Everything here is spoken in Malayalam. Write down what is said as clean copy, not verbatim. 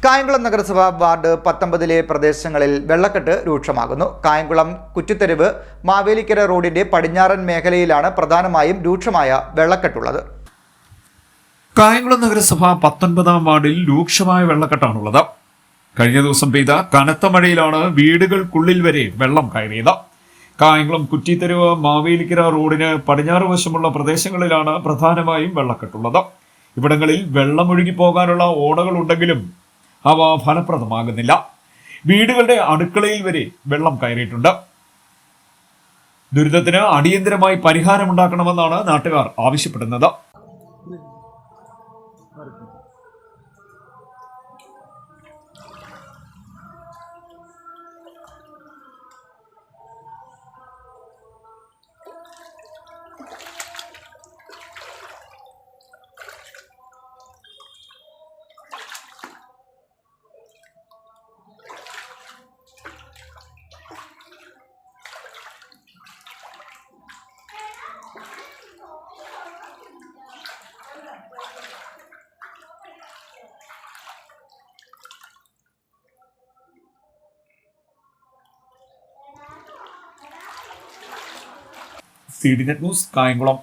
കായംകുളം നഗരസഭ വാർഡ് 19 പ്രദേശങ്ങളിൽ വെള്ളക്കെട്ട് രൂക്ഷമാകുന്നു. കായംകുളം കുറ്റിത്തെരുവ് മാവേലിക്കര റോഡിന്റെ പടിഞ്ഞാറൻ മേഖലയിലാണ് പ്രധാനമായും രൂക്ഷമായ വെള്ളക്കെട്ടുള്ളത്. കായംകുളം നഗരസഭ 19 വാർഡിൽ രൂക്ഷമായ വെള്ളക്കെട്ടാണുള്ളത്. കഴിഞ്ഞ ദിവസം പെയ്ത കനത്ത മഴയിലാണ് വീടുകൾക്കുള്ളിൽ വരെ വെള്ളം കയറിയത്. കായംകുളം കുറ്റിത്തെരുവ് മാവേലിക്കര റോഡിന് പടിഞ്ഞാറ് വശമുള്ള പ്രദേശങ്ങളിലാണ് പ്രധാനമായും വെള്ളക്കെട്ടുള്ളത്. ഇവിടങ്ങളിൽ വെള്ളമൊഴുകി പോകാനുള്ള ഓടകളുണ്ടെങ്കിലും അവ ഫലപ്രദമാകുന്നില്ല. വീടുകളുടെ അടുക്കളയിൽ വരെ വെള്ളം കയറിയിട്ടുണ്ട്. ദുരിതത്തിന് അടിയന്തരമായി പരിഹാരമുണ്ടാക്കണമെന്നാണ് നാട്ടുകാർ ആവശ്യപ്പെടുന്നത്. CDNet news Kayamkulam.